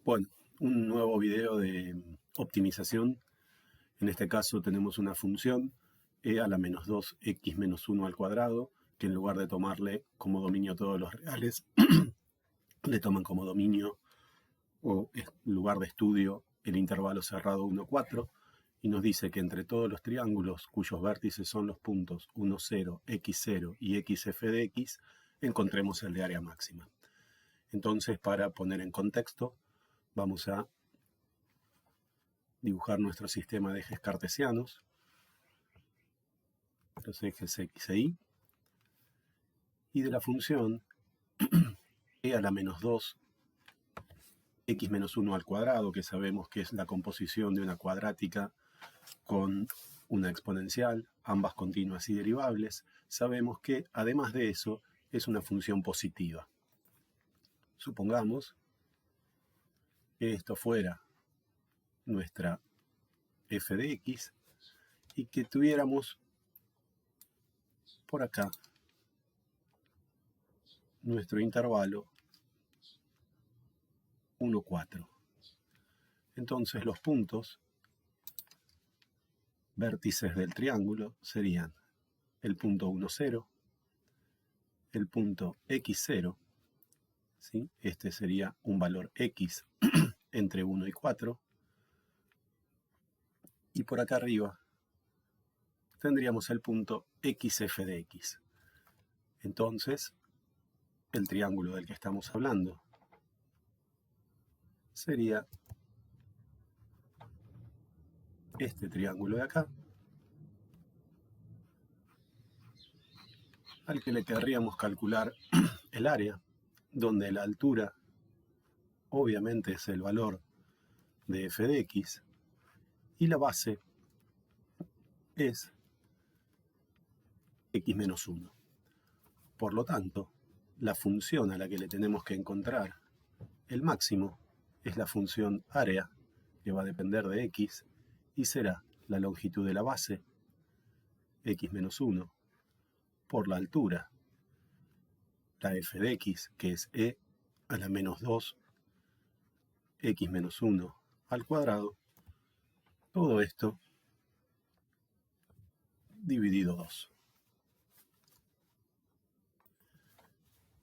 Bueno, un nuevo video de optimización. En este caso tenemos una función e a la menos 2 x menos 1 al cuadrado, que en lugar de tomarle como dominio todos los reales, le toman como dominio o lugar de estudio el intervalo cerrado 1, 4, y nos dice que entre todos los triángulos cuyos vértices son los puntos 1, 0, x0 y xf de x, encontremos el de área máxima. Entonces, para poner en contexto, vamos a dibujar nuestro sistema de ejes cartesianos, los ejes x e y, y de la función e a la menos 2 x menos 1 al cuadrado, que sabemos que es la composición de una cuadrática con una exponencial, ambas continuas y derivables. Sabemos que, además de eso, es una función positiva. Supongamos que esto fuera nuestra f de x y que tuviéramos por acá nuestro intervalo 1, 4. Entonces los puntos vértices del triángulo serían el punto 1, 0, el punto x0, ¿sí? Este sería un valor x entre 1 y 4, y por acá arriba tendríamos el punto xf de x. Entonces, el triángulo del que estamos hablando sería este triángulo de acá, al que le querríamos calcular el área, donde la altura obviamente es el valor de f de x, y la base es x menos 1. Por lo tanto, la función a la que le tenemos que encontrar el máximo es la función área, que va a depender de x, y será la longitud de la base, x menos 1, por la altura, la f de x, que es e a la menos 2 x menos 1 al cuadrado, todo esto dividido 2.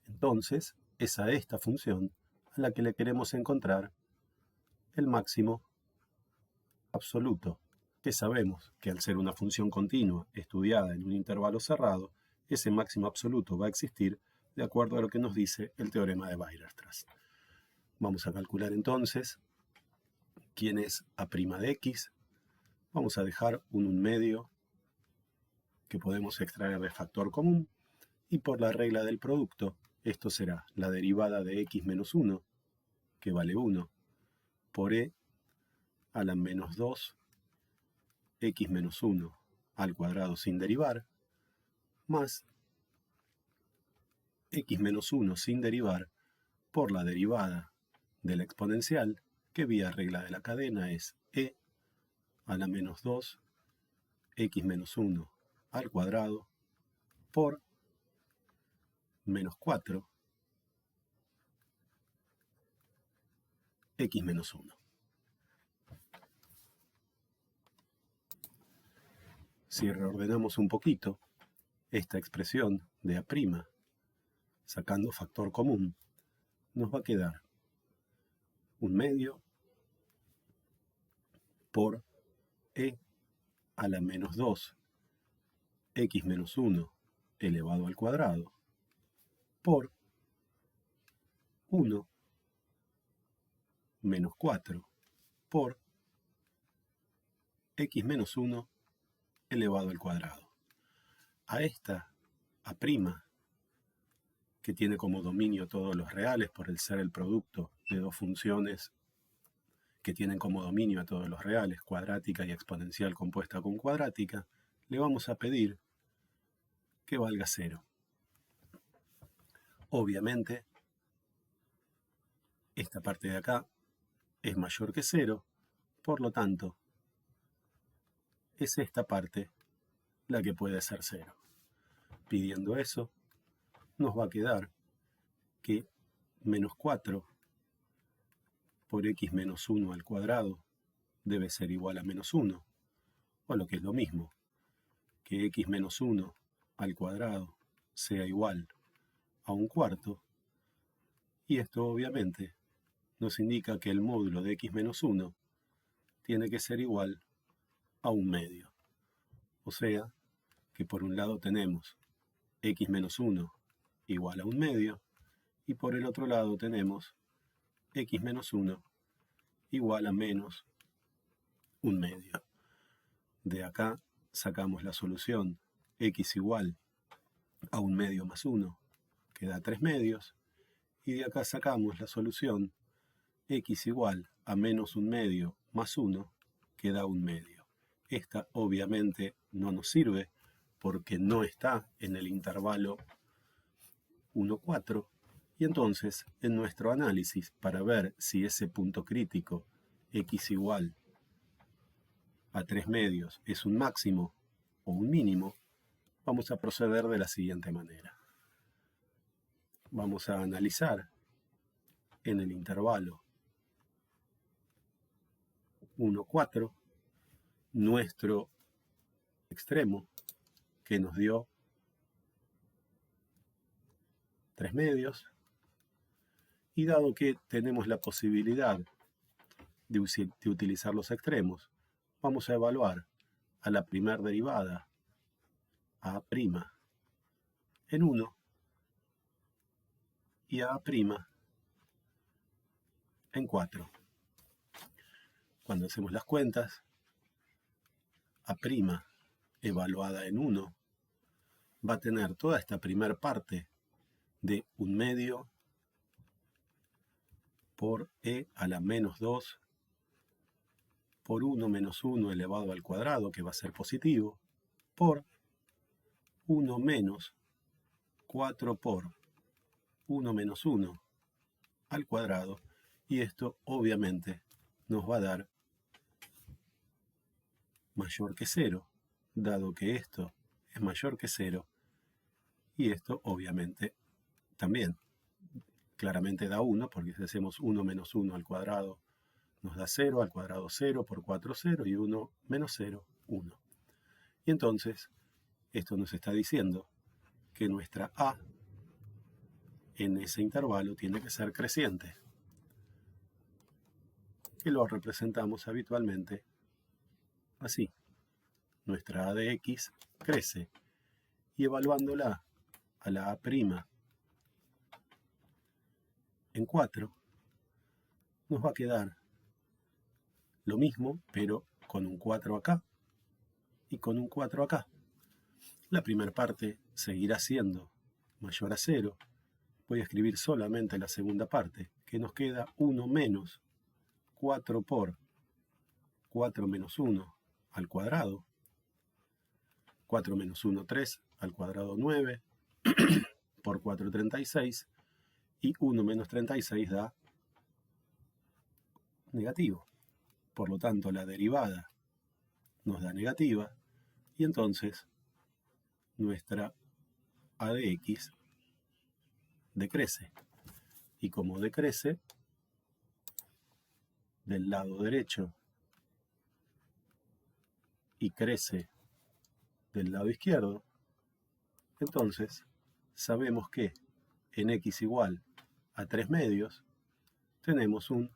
Entonces, es a esta función a la que le queremos encontrar el máximo absoluto, que sabemos que al ser una función continua estudiada en un intervalo cerrado, ese máximo absoluto va a existir de acuerdo a lo que nos dice el teorema de Weierstrass. Vamos a calcular entonces quién es a' de x. Vamos a dejar un 1 medio que podemos extraer de factor común, y por la regla del producto, esto será la derivada de x menos 1, que vale 1, por e a la menos 2 x menos 1 al cuadrado sin derivar, más x menos 1 sin derivar por la derivada de la exponencial, que vía regla de la cadena es e a la menos 2 x menos 1 al cuadrado por menos 4 x menos 1. Si reordenamos un poquito esta expresión de a', sacando factor común, nos va a quedar 1 medio por e a la menos 2 x menos 1 elevado al cuadrado por 1 menos 4 por x menos 1 elevado al cuadrado. A esta a', que tiene como dominio todos los reales por el ser el producto de dos funciones que tienen como dominio a todos los reales, cuadrática y exponencial compuesta con cuadrática, le vamos a pedir que valga 0. Obviamente, esta parte de acá es mayor que 0, por lo tanto, es esta parte la que puede ser 0. Pidiendo eso, nos va a quedar que menos 4 por x menos 1 al cuadrado debe ser igual a menos 1, o lo que es lo mismo, que x menos 1 al cuadrado sea igual a un cuarto, y esto obviamente nos indica que el módulo de x menos 1 tiene que ser igual a un medio. O sea, que por un lado tenemos x menos 1 igual a un medio, y por el otro lado tenemos x menos 1 igual a menos un medio. De acá sacamos la solución x igual a un medio más 1, que da 3 medios, y de acá sacamos la solución x igual a menos un medio más 1, que da un medio. Esta obviamente no nos sirve porque no está en el intervalo 1, 4, y entonces en nuestro análisis, para ver si ese punto crítico x igual a 3 medios es un máximo o un mínimo, vamos a proceder de la siguiente manera. Vamos a analizar en el intervalo 1, 4 nuestro extremo que nos dio 3 medios, y dado que tenemos la posibilidad de utilizar los extremos, vamos a evaluar a la primera derivada, a' en 1 y a' en 4. Cuando hacemos las cuentas, a' evaluada en 1 va a tener toda esta primera parte de un medio por e a la menos 2 por 1 menos 1 elevado al cuadrado, que va a ser positivo, por 1 menos 4 por 1 menos 1 al cuadrado, y esto obviamente nos va a dar mayor que 0, dado que esto es mayor que 0, y esto obviamente también claramente da 1, porque si hacemos 1 menos 1 al cuadrado nos da 0, al cuadrado 0, por 4 0, y 1 menos 0, 1. Y entonces esto nos está diciendo que nuestra a en ese intervalo tiene que ser creciente, que lo representamos habitualmente así. Nuestra a de x crece, y evaluándola a la a' en 4, nos va a quedar lo mismo, pero con un 4 acá y con un 4 acá. La primera parte seguirá siendo mayor a 0. Voy a escribir solamente la segunda parte, que nos queda 1 menos 4 por 4 menos 1 al cuadrado. 4 menos 1, 3, al cuadrado 9, por 4, 36, y 1 menos 36 da negativo. Por lo tanto, la derivada nos da negativa, y entonces nuestra a de x decrece. Y como decrece, del lado derecho y crece del lado izquierdo, entonces sabemos que en x igual a 3 medios tenemos un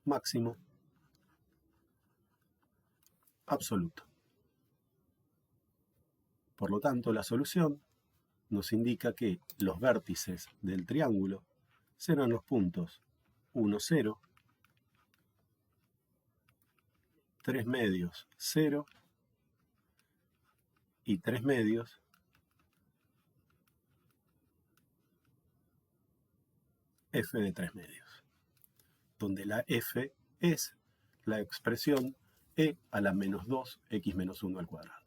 máximo absoluto. Por lo tanto, la solución nos indica que los vértices del triángulo serán los puntos 1, 0, 3 medios, 0, y 3 medios, f de 3 medios, donde la f es la expresión e a la menos 2 x menos 1 al cuadrado.